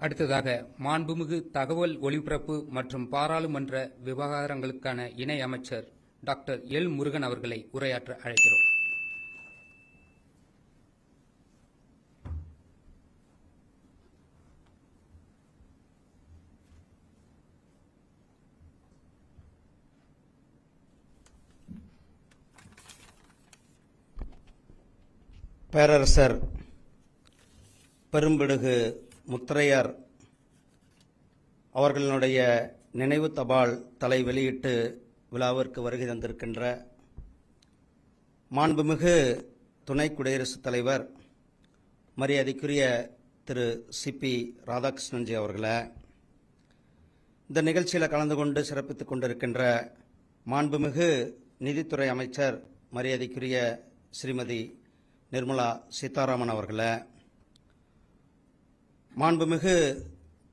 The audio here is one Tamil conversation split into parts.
அடுத்ததாக மாண்புமிகு தகவல் ஒலிபரப்பு மற்றும் பாராளுமன்ற விவகாரங்களுக்கான இணை அமைச்சர் டாக்டர் எல் முருகன் அவர்களை உரையாற்ற அழைக்கிறோம். பேரரசர் பெரும்பிடுகு முத்தரையர் அவர்களுடைய நினைவு தபால் தலை வெளியீட்டு விழாவிற்கு வருகை தந்திருக்கின்ற மாண்புமிகு துணை குடியரசுத் தலைவர் மரியாதைக்குரிய திரு சிபி ராதாகிருஷ்ணன்ஜி அவர்களே, இந்த நிகழ்ச்சியில் கலந்து கொண்டு சிறப்பித்துக் கொண்டிருக்கின்ற மாண்புமிகு நிதித்துறை அமைச்சர் மரியாதைக்குரிய ஸ்ரீமதி நிர்மலா சீதாராமன் அவர்களே, மாண்புமிகு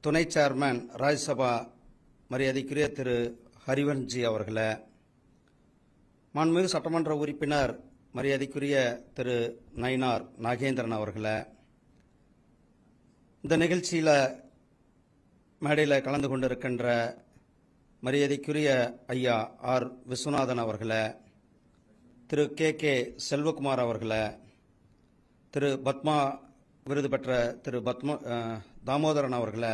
துணை சேர்மன் ராஜ்யசபா மரியாதைக்குரிய திரு ஹரிவன்ஜி அவர்களே, மாண்புமிகு சட்டமன்ற உறுப்பினர் மரியாதைக்குரிய திரு நயினார் நாகேந்திரன் அவர்களே, இந்த நிகழ்ச்சியில் மேடையில் கலந்து கொண்டிருக்கின்ற மரியாதைக்குரிய ஐயா ஆர் விஸ்வநாதன் அவர்களே, திரு கே செல்வகுமார் அவர்களே, திரு பத்மா விருது பெற்ற திரு தாமோதரன் அவர்களே,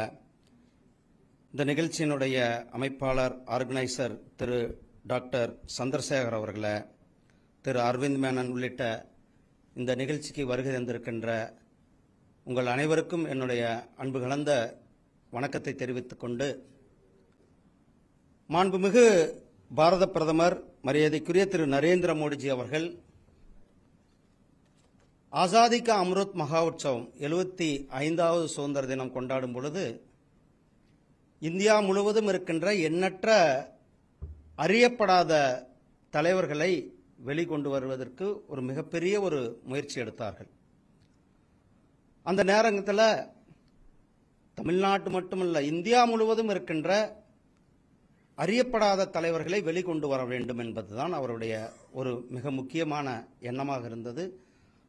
இந்த நிகழ்ச்சியினுடைய அமைப்பாளர் ஆர்கனைசர் திரு டாக்டர் சந்திரசேகர் அவர்களே, திரு அரவிந்த் மேனன் உள்ளிட்ட இந்த நிகழ்ச்சிக்கு வருகை தந்திருக்கின்ற உங்கள் அனைவருக்கும் என்னுடைய அன்பு கலந்த வணக்கத்தை தெரிவித்துக் கொண்டு, மாண்புமிகு பாரத பிரதமர் மரியாதைக்குரிய திரு நரேந்திர மோடிஜி அவர்கள் ஆசாதி கா அம்ருத் மகா உற்சவம் 75வது சுதந்திர தினம் கொண்டாடும் பொழுது இந்தியா முழுவதும் இருக்கின்ற எண்ணற்ற அறியப்படாத தலைவர்களை வெளிக்கொண்டு வருவதற்கு ஒரு மிகப்பெரிய ஒரு முயற்சி எடுத்தார்கள். அந்த நேரத்தில் தமிழ்நாட்டு மட்டுமல்ல, இந்தியா முழுவதும் இருக்கின்ற அறியப்படாத தலைவர்களை வெளிக்கொண்டு வர வேண்டும் என்பதுதான் அவருடைய ஒரு மிக முக்கியமான எண்ணமாக இருந்தது.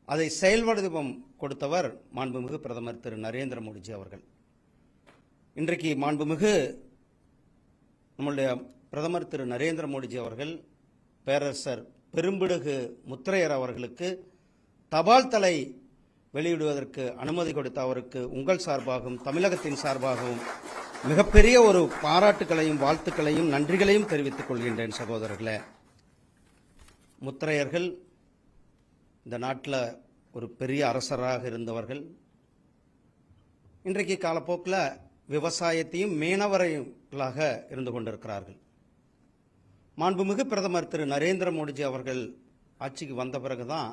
அதை செயல்வடிவம் கொடுத்தவர் மாண்புமிகு பிரதமர் திரு நரேந்திர மோடிஜி அவர்கள். இன்றைக்கு மாண்புமிகு நம்முடைய பிரதமர் திரு நரேந்திர மோடிஜி அவர்கள் பேரரசர் பெரும்பிடுகு முத்தரையர் அவர்களுக்கு தபால் தலை வெளியிடுவதற்கு அனுமதி கொடுத்த அவருக்கு உங்கள் சார்பாகவும் தமிழகத்தின் சார்பாகவும் மிகப்பெரிய ஒரு பாராட்டுகளையும் வாழ்த்துக்களையும் நன்றிகளையும் தெரிவித்துக் கொள்கின்றேன். சகோதரர்களே, முத்தரையர்கள் இந்த நாட்டில் ஒரு பெரிய அரசராக இருந்தவர்கள். இன்றைக்கு காலப்போக்கில் விவசாயத்தையும் மீனவர்களாக இருந்து கொண்டிருக்கிறார்கள். மாண்புமிகு பிரதமர் திரு நரேந்திர மோடிஜி அவர்கள் ஆட்சிக்கு வந்த பிறகுதான்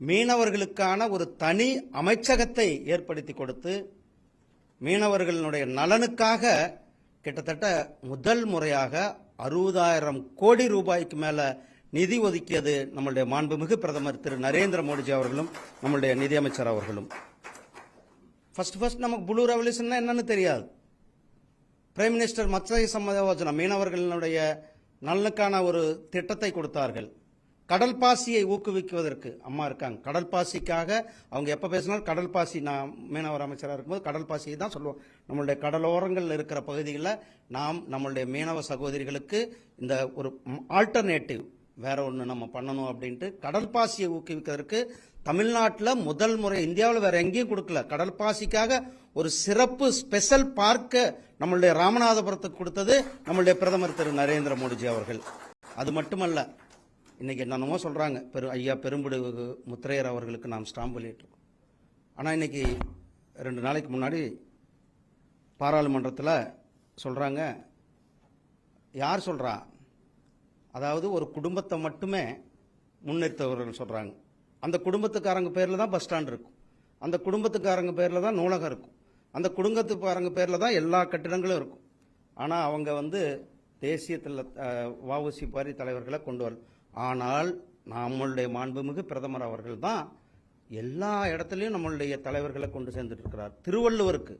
மீனவர்களுக்கான ஒரு தனி அமைச்சகத்தை ஏற்படுத்தி கொடுத்து மீனவர்களுடைய நலனுக்காக கிட்டத்தட்ட முதல் முறையாக 60,000 கோடி ரூபாய்க்கு மேல நிதி ஒதுக்கியது நம்முடைய மாண்புமிகு பிரதமர் திரு நரேந்திர மோடிஜி அவர்களும் நம்முடைய நிதியமைச்சர் அவர்களும். ஃபர்ஸ்ட் நமக்கு ப்ளூ ரெவல்யூஷன் என்னன்னு தெரியாது. பிரைம் மினிஸ்டர் மத்ஸ்ய சம்பத யோஜனா மீனவர்களுடைய நலனுக்கான ஒரு திட்டத்தை கொடுத்தார்கள். கடல் பாசியை ஊக்குவிக்குவதற்கு அம்மா இருக்காங்க. கடல் பாசிக்காக அவங்க எப்ப பேசினாலும் கடல் பாசி, நான் மீனவர் அமைச்சராக இருக்கும்போது கடல் பாசியை தான் சொல்லுவோம். நம்மளுடைய கடலோரங்கள் இருக்கிற பகுதிகளில் நாம் நம்மளுடைய மீனவ சகோதரிகளுக்கு இந்த ஒரு ஆல்டர்னேட்டிவ் வேற ஒன்று நம்ம பண்ணணும் அப்படின்ட்டு கடல் பாசியை ஊக்குவிக்கிறதுக்கு தமிழ்நாட்டில் முதல் முறை, இந்தியாவில் வேற எங்கேயும் கொடுக்கல, கடல் பாசிக்காக ஒரு சிறப்பு ஸ்பெஷல் பார்க்க நம்மளுடைய ராமநாதபுரத்துக்கு கொடுத்தது நம்மளுடைய பிரதமர் திரு நரேந்திர மோடிஜி அவர்கள். அது மட்டுமல்ல, இன்னைக்கு என்னென்னமோ சொல்றாங்க, ஐயா பெரும்பிடுகு முத்தரையர் அவர்களுக்கு நாம் ஸ்டாம்ப் வெளியிட்டிருக்கோம். ஆனால் இன்னைக்கு 2 நாளைக்கு முன்னாடி பாராளுமன்றத்தில் சொல்றாங்க, யார் சொல்றா, அதாவது ஒரு குடும்பத்தை மட்டுமே முன்னிறுத்தவர்கள் சொல்றாங்க. அந்த குடும்பத்துக்காரங்க பேர்ல தான் பஸ் ஸ்டாண்ட் இருக்கும், அந்த குடும்பத்துக்காரங்க பேர்ல தான் நூலகம் இருக்கும், அந்த குடும்பத்துக்காரங்க பேர்ல தான் எல்லா கட்டிடங்களும் இருக்கும். ஆனால் அவங்க தேசியத்தில் வஉசி பாரி தலைவர்களை கொண்டு வர, ஆனால் நம்மளுடைய மாண்புமிகு பிரதமர் அவர்கள் தான் எல்லா இடத்துலையும் நம்மளுடைய தலைவர்களை கொண்டு சேர்ந்துட்டு இருக்கிறார். திருவள்ளுவருக்கு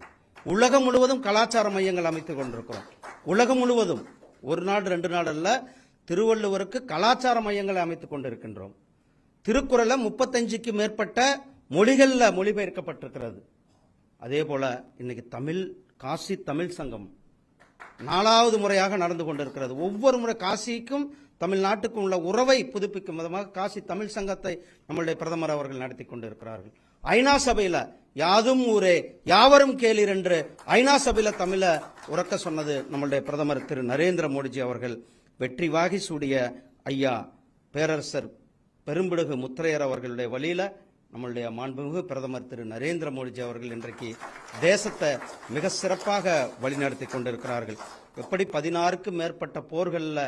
உலகம் முழுவதும் கலாச்சார மையங்கள் அமைத்துக் கொண்டிருக்கிறோம். உலகம் முழுவதும், ஒரு நாடு 2 நாடு அல்ல, திருவள்ளுவருக்கு கலாச்சார மையங்களை அமைத்துக் கொண்டிருக்கின்றோம். திருக்குறளை 35க்கும் மேற்பட்ட மொழிகளில் மொழிபெயர்க்கப்பட்டிருக்கிறது. அதே போல இன்னைக்கு காசி தமிழ் சங்கம் 4வது முறையாக நடந்து கொண்டிருக்கிறது. ஒவ்வொரு முறை காசிக்கும் தமிழ்நாட்டுக்கும் உள்ள உறவை புதுப்பிக்கும் விதமாக காசி தமிழ் சங்கத்தை நம்மளுடைய பிரதமர் அவர்கள் நடத்தி கொண்டிருக்கிறார்கள். ஐநா சபையில யாதும் ஊரே யாவரும் கேளீர் என்று ஐநா சபையில தமிழ உறக்க சொன்னது நம்மளுடைய பிரதமர் திரு நரேந்திர மோடிஜி அவர்கள். வெற்றி வாகி சூடிய ஐயா பேரரசர் பெரும்பிடுகு முத்தையர் அவர்களுடைய வழியில நம்மளுடைய மாண்புமிகு பிரதமர் திரு நரேந்திர மோடிஜி அவர்கள் இன்றைக்கு தேசத்தை மிக சிறப்பாக வழிநடத்தி கொண்டிருக்கிறார்கள். எப்படி 16க்கும் மேற்பட்ட போர்களில்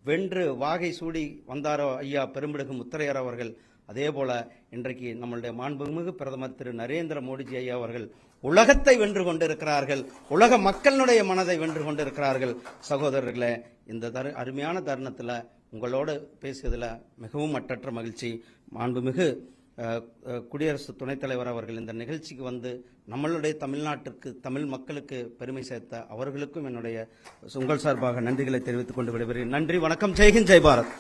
வென்று வாகை சூடி வந்தாரோ ஐயா பெரும்பிடுகு முத்தையர் அவர்கள், அதே போல இன்றைக்கு நம்மளுடைய மாண்புமிகு பிரதமர் திரு நரேந்திர மோடிஜி ஐயா அவர்கள் உலகத்தை வென்று கொண்டிருக்கிறார்கள், உலக மக்களுடைய மனதை வென்று கொண்டிருக்கிறார்கள். சகோதரர்களே, இந்த அருமையான தருணத்தில் உங்களோடு பேசியதில் மிகவும் மட்டற்ற மகிழ்ச்சி. மாண்புமிகு குடியரசு துணைத் தலைவர் அவர்கள் இந்த நிகழ்ச்சிக்கு வந்து நம்மளுடைய தமிழ்நாட்டிற்கு தமிழ் மக்களுக்கு பெருமை சேர்த்த அவர்களுக்கும் என்னுடைய உங்கள் சார்பாக நன்றிகளை தெரிவித்துக் கொண்டு விடைபெறுகிறேன். நன்றி, வணக்கம். ஜெய்ஹிந்த், ஜெய் பாரத்.